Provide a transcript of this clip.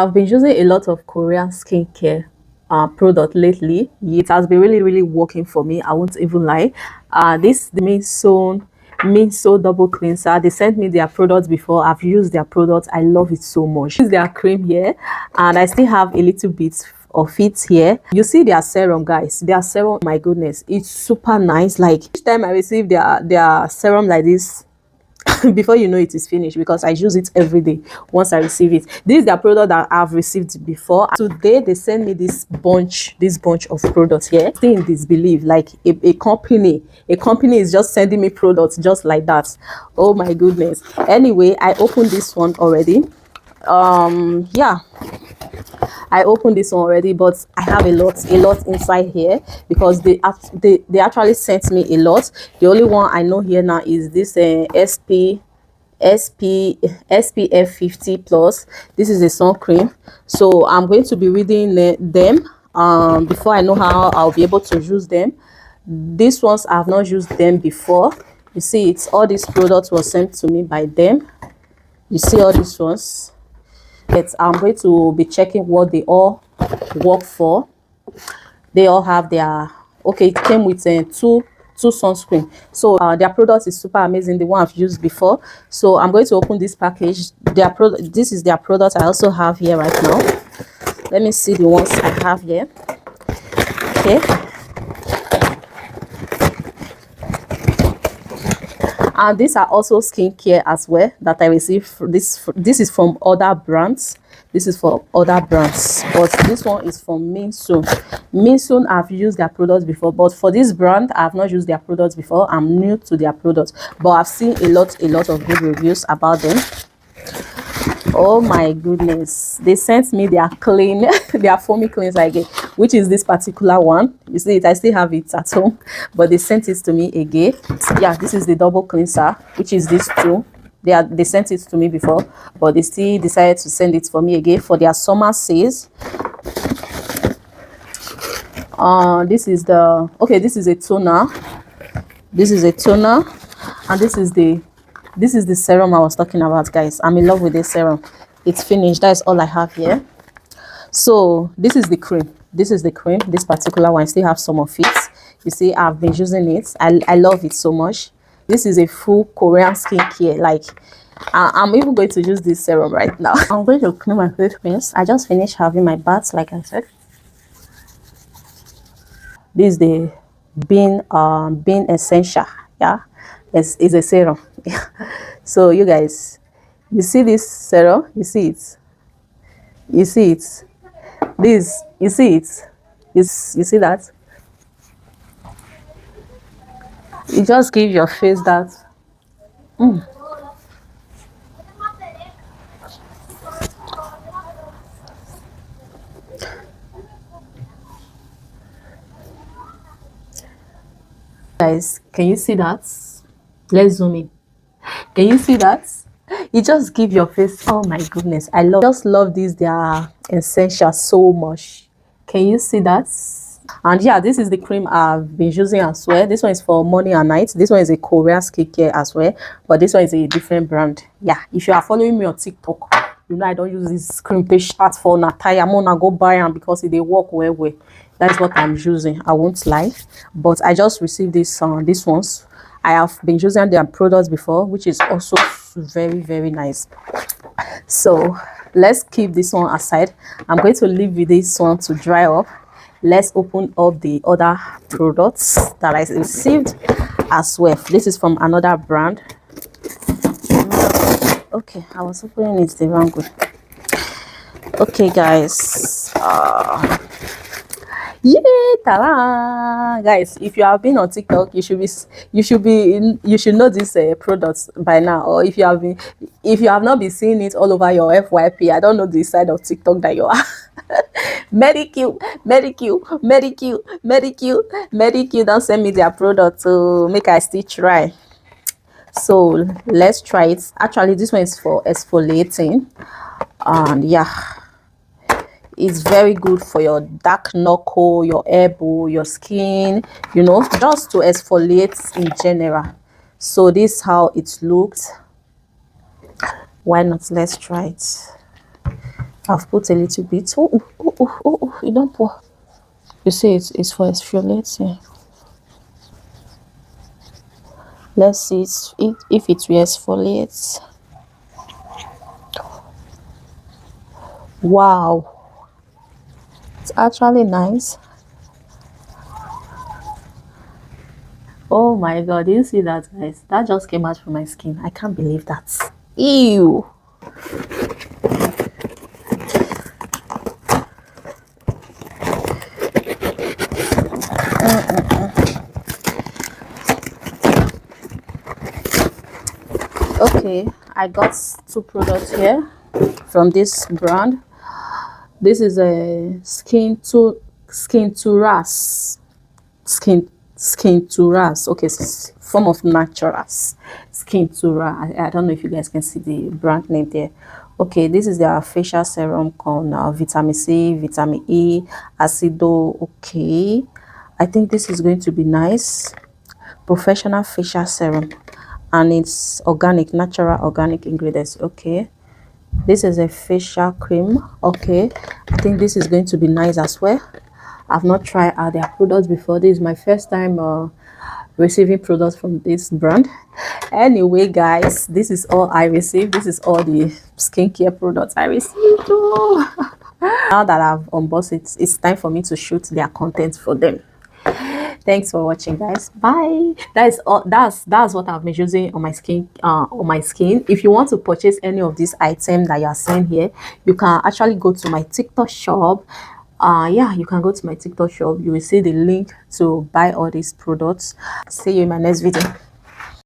I've been using a lot of Korean skincare product lately. It has been really working for me. I won't even lie. This the Minso double cleanser. They sent me their products before. I've used their products. I love it so much. This is their cream here, and I still have a little bit of it here. You see their serum, guys. Their serum, my goodness, it's super nice. Like each time I receive their serum like this, before you know it is finished, because I use it every day once I receive it. This is the product that I've received before. Today they send me this bunch of products here. Stay in disbelief, like a company is just sending me products just like that. Oh my goodness. Anyway, I opened this one already. Yeah, I opened this one already, but I have a lot inside here, because they actually sent me a lot. The only one I know here now is this SPF 50 plus. This is a sun cream, so I'm going to be reading them before I know how I'll be able to use them. These ones I've not used them before. You see, it's all these products were sent to me by them. You see all these ones. I'm going to be checking what they all work for. They all have their, okay, it came with two sunscreen. So their product is super amazing, the one I've used before. So I'm going to open this package. Their product, this is their product I also have here right now. Let me see the ones I have here. Okay, and these are also skincare as well that I received. This is from other brands. This is for other brands, but this one is from Minsoon. Minsoon, I've used their products before, but for this brand I've not used their products before. I'm new to their products, but I've seen a lot of good reviews about them. Oh my goodness, they sent me their clean their foamy cleanser again, which is this particular one. You see it, I still have it at home, but they sent it to me again. Yeah, this is the double cleanser, which is this too. They sent it to me before, but they still decided to send it for me again for their summer sales. This is the, okay, this is a toner. This is a toner, and this is the serum I was talking about, guys. I'm in love with this serum. It's finished. That's all I have here. So this is the cream. This is the cream. This particular one, I still have some of it. You see, I've been using it. I love it so much. This is a full Korean skincare. Like, I'm even going to use this serum right now. I'm going to clean my face first. I just finished having my bath, like I said. This is the bean essential. Yeah, it's a serum. So you guys, you see this serum? You see it? You see it? This, you see it? You see that? You just give your face that. Guys, can you see that? Let's zoom in. Can you see that? You just give your face. Oh my goodness, just love this their essential so much. Can you see that? And yeah, this is the cream I've been using as well. This one is for morning and night. This one is a Korean skincare as well, but this one is a different brand. Yeah, if you are following me on TikTok, you know I don't use this cream page start for Nataya. I'm gonna go buy them because they work well. That's what I'm using. I won't lie, but I just received these ones. I have been using their products before, which is also very nice. So let's keep this one aside. I'm going to leave with this one to dry up. Let's open up the other products that I received as well. This is from another brand. Okay, I was opening it the wrong way. Okay, guys. Yeah, ta-da! Guys, if you have been on TikTok, you should know this products by now. Or if you have not been seeing it all over your FYP, I don't know the side of TikTok that you are. Medicure, don't send me their product to make I still try. So let's try it. Actually, this one is for exfoliating, and yeah, it's very good for your dark knuckle, your elbow, your skin, you know, just to exfoliate in general. So this is how it looks. Why not? Let's try it. I've put a little bit. You don't pour. You see, it's for exfoliating. Let's see if it will exfoliate. Wow, it's actually nice. Oh my god, do you see that, guys? That just came out from my skin. I can't believe that. Ew. Okay, I got two products here from this brand. This is a skin to ras skin to ras. Okay, form of naturals skin to ras. I don't know if you guys can see the brand name there. Okay, this is their facial serum con vitamin C, vitamin E, acido. Okay, I think this is going to be nice. Professional facial serum, and it's organic, natural organic ingredients. Okay, this is a facial cream. Okay, I think this is going to be nice as well. I've not tried their products before. This is my first time receiving products from this brand. Anyway, guys, this is all I received. This is all the skincare products I received. Oh. Now that I've unboxed it, it's time for me to shoot their content for them. Thanks for watching, guys. Bye. That is all. That's what I've been using on my skin. If you want to purchase any of these items that you are seeing here, you can actually go to my TikTok shop. Yeah, you can go to my TikTok shop. You will see the link to buy all these products. See you in my next video.